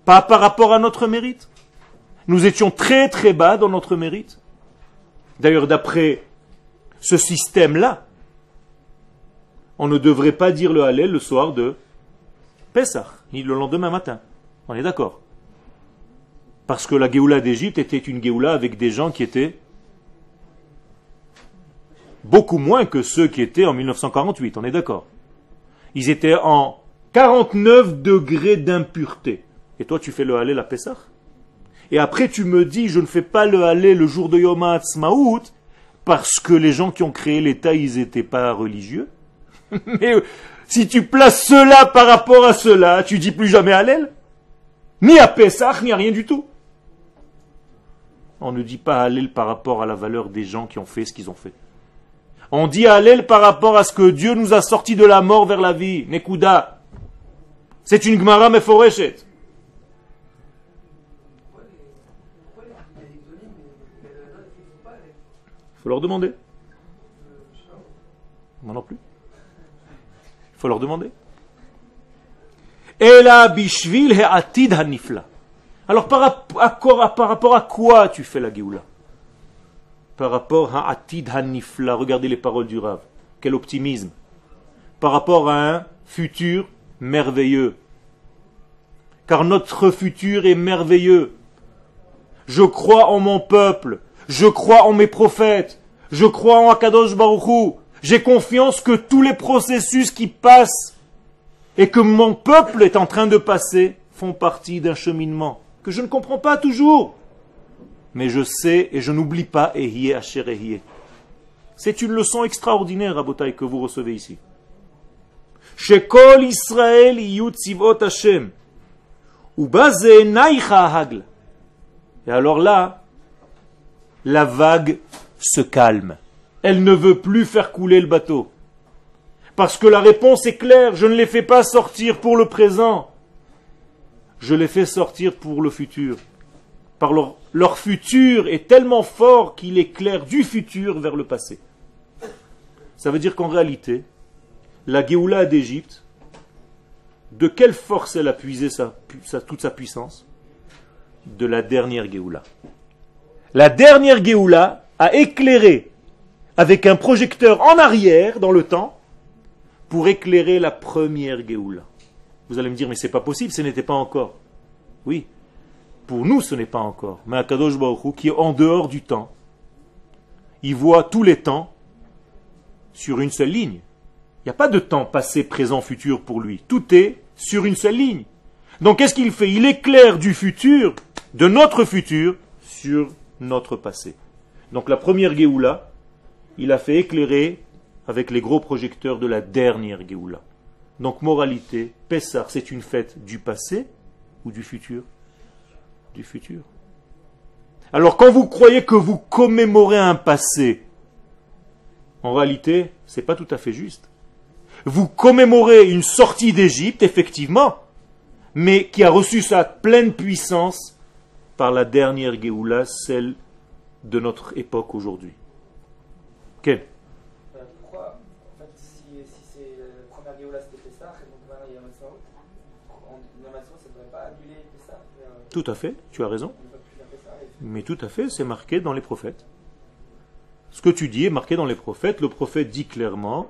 Pas par rapport à notre mérite. Nous étions très très bas dans notre mérite. D'ailleurs, d'après ce système-là, on ne devrait pas dire le Hallel le soir de Pessah, ni le lendemain matin. On est d'accord. Parce que la Géoula d'Égypte était une Géoula avec des gens qui étaient beaucoup moins que ceux qui étaient en 1948, on est d'accord. Ils étaient en 49 degrés d'impureté. Et toi, tu fais le Hallel à Pessah. Et après, tu me dis, je ne fais pas le Hallel le jour de Yom HaAtzmaut, parce que les gens qui ont créé l'État, ils n'étaient pas religieux. Mais si tu places cela par rapport à cela, tu dis plus jamais Hallel. Ni à Pessah, ni à rien du tout. On ne dit pas Hallel par rapport à la valeur des gens qui ont fait ce qu'ils ont fait. On dit Hallel par rapport à ce que Dieu nous a sortis de la mort vers la vie. Nekuda. C'est une Gemara meforeshet. Il faut leur demander. Moi non plus. Il faut leur demander. Ela bishvil he'atid hanifla. Alors par rapport à quoi tu fais la Géoula? Par rapport à Atid Hanifla, regardez les paroles du Rav. Quel optimisme. Par rapport à un futur merveilleux. Car notre futur est merveilleux. Je crois en mon peuple. Je crois en mes prophètes. Je crois en Akadosh Baruch Hu. J'ai confiance que tous les processus qui passent et que mon peuple est en train de passer font partie d'un cheminement que je ne comprends pas toujours. Mais je sais et je n'oublie pas Ehyeh Asher Ehyeh. C'est une leçon extraordinaire, Rabotai, que vous recevez ici. Shekol Israël yiyut tzivot Hashem. Ubaze naïcha hagl. Et alors là, la vague se calme. Elle ne veut plus faire couler le bateau. Parce que la réponse est claire, je ne les fais pas sortir pour le présent. Je les fais sortir pour le futur. Par leur futur est tellement fort qu'il éclaire du futur vers le passé. Ça veut dire qu'en réalité, la Géoula d'Égypte, de quelle force elle a puisé toute sa puissance? De la dernière Géoula. La dernière Géoula a éclairé avec un projecteur en arrière dans le temps pour éclairer la première Géoula. Vous allez me dire, mais c'est pas possible, ce n'était pas encore. Oui, pour nous ce n'est pas encore. Mais Akadosh Baruch Hu, qui est en dehors du temps, il voit tous les temps sur une seule ligne. Il n'y a pas de temps passé, présent, futur pour lui. Tout est sur une seule ligne. Donc qu'est-ce qu'il fait? Il éclaire du futur, de notre futur, sur notre passé. Donc la première Géoula, il a fait éclairer avec les gros projecteurs de la dernière Géoula. Donc moralité, Pessah, c'est une fête du passé ou du futur? Du futur. Alors quand vous croyez que vous commémorez un passé, en réalité, c'est pas tout à fait juste. Vous commémorez une sortie d'Égypte, effectivement, mais qui a reçu sa pleine puissance par la dernière Géoula, celle de notre époque aujourd'hui. Quel? Pourquoi, en fait, si c'est la première Géoula c'était Pessah, et donc maintenant il y a Matzot, Yom Matzot, ça ne devrait pas annuler Pessah? Tout à fait, tu as raison. Mais tout à fait, c'est marqué dans les prophètes. Ce que tu dis est marqué dans les prophètes. Le prophète dit clairement,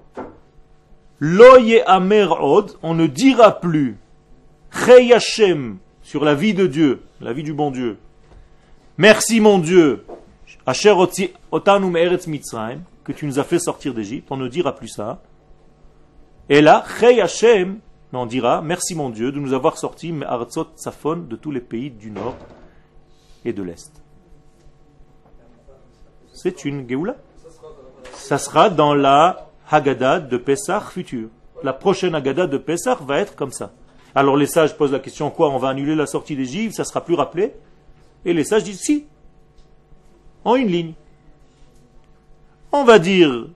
Lo ye'amer od, on ne dira plus Chei Hashem sur la vie de Dieu, la vie du bon Dieu. Merci mon Dieu, Asher otanu me'eretz Mitzrayim, que tu nous as fait sortir d'Égypte. On ne dira plus ça. Et là, Chei Hashem, mais on dira merci mon Dieu de nous avoir sortis me'artzot tzafon, de tous les pays du nord et de l'est. C'est une Géoula. Ça sera dans la Haggadah de Pessah future. La prochaine Haggadah de Pessah va être comme ça. Alors les sages posent la question, quoi, on va annuler la sortie d'Égypte, ça sera plus rappelé? Et les sages disent si, en une ligne. On va dire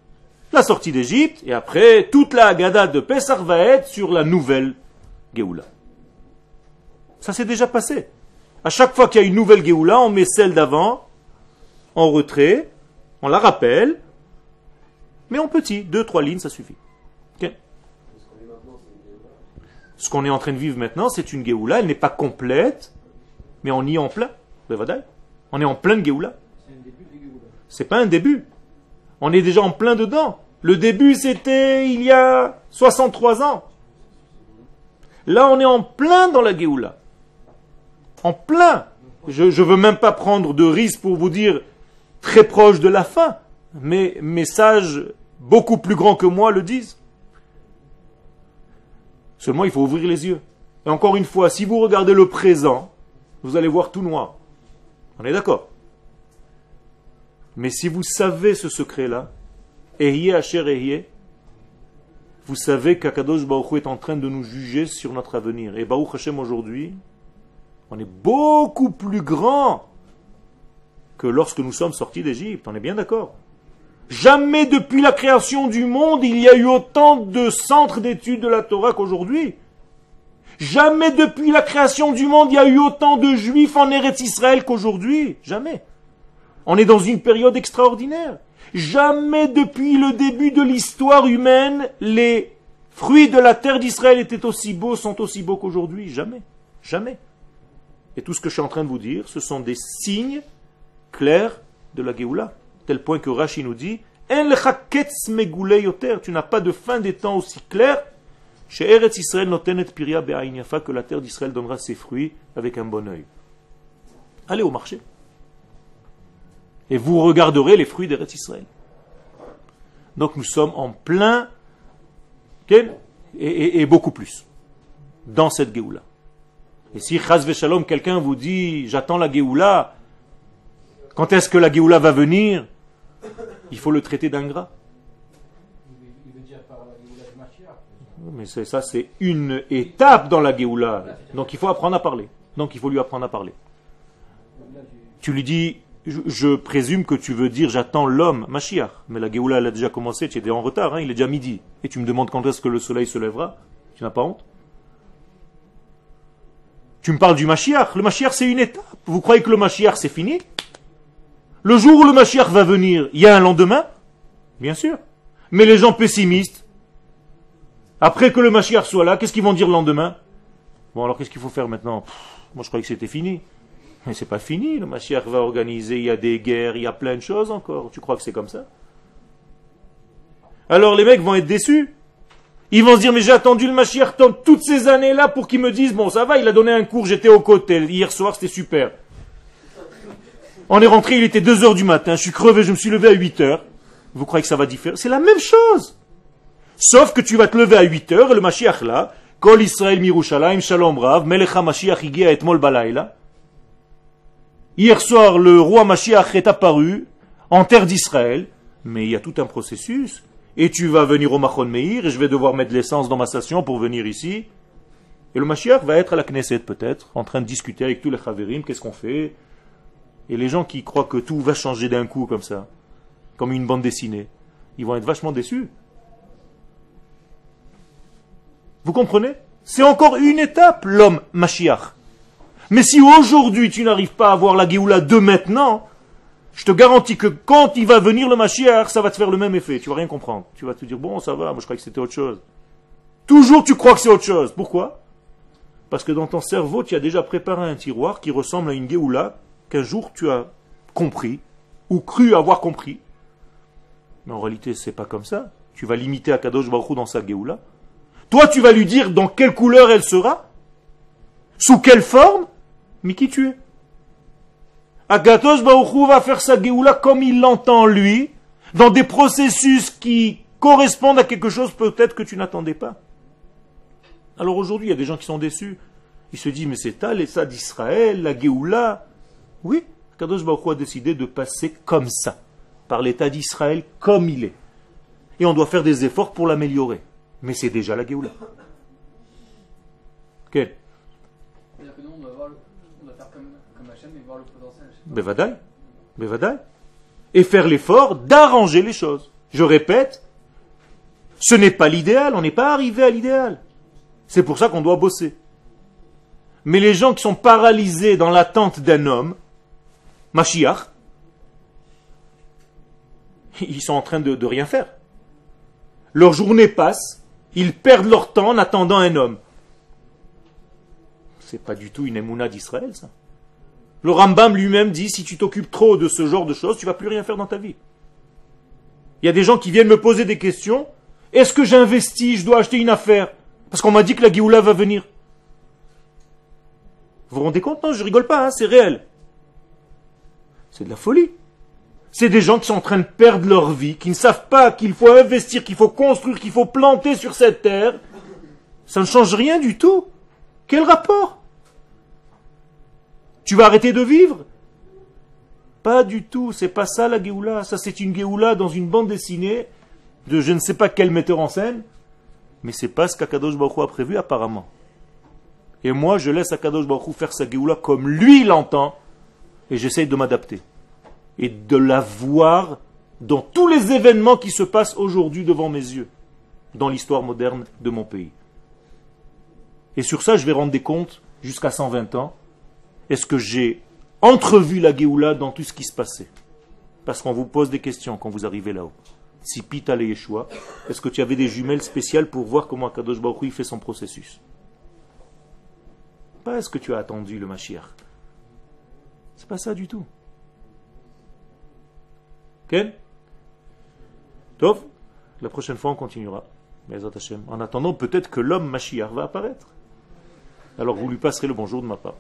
la sortie d'Égypte, et après, toute la Haggadah de Pessah va être sur la nouvelle Géoula. Ça s'est déjà passé. À chaque fois qu'il y a une nouvelle Géoula, on met celle d'avant en retrait, on la rappelle, mais en petit, 2-3 lignes, ça suffit. Okay. Ce qu'on est en train de vivre maintenant, c'est une Géoula, elle n'est pas complète, mais on y est en plein. On est en pleine Géoula. C'est un début de Géoula. C'est pas un début. On est déjà en plein dedans. Le début, c'était il y a 63 ans. Là, on est en plein dans la Géoula. En plein. Je ne veux même pas prendre de risque pour vous dire très proche de la fin. Mais mes sages, beaucoup plus grands que moi, le disent. Seulement, il faut ouvrir les yeux. Et encore une fois, si vous regardez le présent, vous allez voir tout noir. On est d'accord? Mais si vous savez ce secret-là, Ehyeh Asher Ehyeh, vous savez qu'Akadosh Baruch Hu est en train de nous juger sur notre avenir. Et Baruch Hashem aujourd'hui, On est beaucoup plus grand que lorsque nous sommes sortis d'Égypte. On est bien d'accord? Jamais depuis la création du monde, il y a eu autant de centres d'études de la Torah qu'aujourd'hui. Jamais depuis la création du monde, il y a eu autant de juifs en Eretz Israël qu'aujourd'hui. Jamais. On est dans une période extraordinaire. Jamais depuis le début de l'histoire humaine, les fruits de la terre d'Israël étaient aussi beaux, sont aussi beaux qu'aujourd'hui. Jamais. Jamais. Et tout ce que je suis en train de vous dire, ce sont des signes clairs de la Géoula. Tel point que Rashi nous dit, En lecha ketz megulei yoter, tu n'as pas de fin des temps aussi clair, chez Eretz Israël notenet piria be'ayin yafa, que la terre d'Israël donnera ses fruits avec un bon œil. Allez au marché. Et vous regarderez les fruits d'Eretz Israël. Donc nous sommes en plein, et beaucoup plus, dans cette Géoula. Et si chas v'shalom, quelqu'un vous dit, j'attends la Géoula, quand est-ce que la Géoula va venir? Il faut le traiter d'ingrat. Il veut dire par la Géoula de Mashiach. Mais ça, c'est une étape dans la Géoula. Donc il faut apprendre à parler. Donc il faut lui apprendre à parler. Tu lui dis, je présume que tu veux dire, j'attends l'homme, Mashiach. Mais la Géoula, elle a déjà commencé, tu étais en retard, il est déjà midi. Et tu me demandes quand est-ce que le soleil se lèvera? Tu n'as pas honte? Tu me parles du Mashiach. Le Mashiach, c'est une étape. Vous croyez que le Mashiach, c'est fini? Le jour où le Mashiach va venir, il y a un lendemain? Bien sûr. Mais les gens pessimistes, après que le Mashiach soit là, qu'est-ce qu'ils vont dire le lendemain? Bon, alors qu'est-ce qu'il faut faire maintenant? Moi, je croyais que c'était fini. Mais c'est pas fini. Le Mashiach va organiser, il y a des guerres, il y a plein de choses encore. Tu crois que c'est comme ça? Alors les mecs vont être déçus. Ils vont se dire, mais j'ai attendu le Mashiach toutes ces années-là pour qu'il me dise, bon, ça va, il a donné un cours, j'étais au côté. Hier soir, c'était super. On est rentré, il était 2h du matin, je suis crevé, je me suis levé à 8h. Vous croyez que ça va différer? C'est la même chose. Sauf que tu vas te lever à 8h et le Mashiach là, Kol Israël Mirushalayim Shalom Rav, Melecha Mashiach Higia Etmol Balayla. Hier soir, le roi Mashiach est apparu en terre d'Israël, mais il y a tout un processus. Et tu vas venir au Machon Meir et je vais devoir mettre l'essence dans ma station pour venir ici. Et le Mashiach va être à la Knesset peut-être, en train de discuter avec tous les Chaverim, qu'est-ce qu'on fait? Et les gens qui croient que tout va changer d'un coup comme ça, comme une bande dessinée, ils vont être vachement déçus. Vous comprenez? C'est encore une étape, l'homme Mashiach. Mais si aujourd'hui tu n'arrives pas à voir la Géoula de maintenant, je te garantis que quand il va venir le Mashiach, ça va te faire le même effet. Tu vas rien comprendre. Tu vas te dire, bon, ça va, moi je croyais que c'était autre chose. Toujours tu crois que c'est autre chose. Pourquoi? Parce que dans ton cerveau, tu as déjà préparé un tiroir qui ressemble à une Géoula qu'un jour tu as compris, ou cru avoir compris. Mais en réalité, c'est pas comme ça. Tu vas limiter Akadosh Baruch Hu dans sa Géoula. Toi, tu vas lui dire dans quelle couleur elle sera, sous quelle forme, mais qui tu es. Akadosh Baruch Hu va faire sa Géoula comme il l'entend lui, dans des processus qui correspondent à quelque chose peut-être que tu n'attendais pas. Alors aujourd'hui, il y a des gens qui sont déçus. Ils se disent, mais c'est l'État d'Israël, la Géoula. Oui, Akadosh Baruch Hu a décidé de passer comme ça, par l'État d'Israël comme il est. Et on doit faire des efforts pour l'améliorer. Mais c'est déjà la Géoula. Quel? C'est-à-dire que nous, on doit faire comme Hachem et voir le potentiel. Bevadaï. Bevadaï. Et faire l'effort d'arranger les choses. Je répète, ce n'est pas l'idéal, on n'est pas arrivé à l'idéal. C'est pour ça qu'on doit bosser. Mais les gens qui sont paralysés dans l'attente d'un homme, Mashiach, ils sont en train de rien faire. Leur journée passe, ils perdent leur temps en attendant un homme. C'est pas du tout une émouna d'Israël, ça. Le Rambam lui-même dit, si tu t'occupes trop de ce genre de choses, tu vas plus rien faire dans ta vie. Il y a des gens qui viennent me poser des questions. Est-ce que j'investis, je dois acheter une affaire? Parce qu'on m'a dit que la Géoula va venir. Vous vous rendez compte? Non, je rigole pas, c'est réel. C'est de la folie. C'est des gens qui sont en train de perdre leur vie, qui ne savent pas qu'il faut investir, qu'il faut construire, qu'il faut planter sur cette terre. Ça ne change rien du tout. Quel rapport? Tu vas arrêter de vivre? Pas du tout, c'est pas ça la Géoula. Ça c'est une Géoula dans une bande dessinée de je ne sais pas quel metteur en scène, mais c'est pas ce qu'Akadosh Baruch Hu a prévu apparemment. Et moi, je laisse Akadosh Baruch Hu faire sa Géoula comme lui l'entend, et j'essaye de m'adapter. Et de la voir dans tous les événements qui se passent aujourd'hui devant mes yeux, dans l'histoire moderne de mon pays. Et sur ça, je vais rendre des comptes jusqu'à 120 ans. Est-ce que j'ai entrevu la Géoula dans tout ce qui se passait? Parce qu'on vous pose des questions quand vous arrivez là-haut. Si Pita le Yeshua, est-ce que tu avais des jumelles spéciales pour voir comment Akadosh Baruch Hu fait son processus? Pas est-ce que tu as attendu le Mashiach. C'est pas ça du tout. Ken? Tov? La prochaine fois on continuera. En attendant, peut-être que l'homme Mashiach va apparaître. Alors vous lui passerez le bonjour de ma part.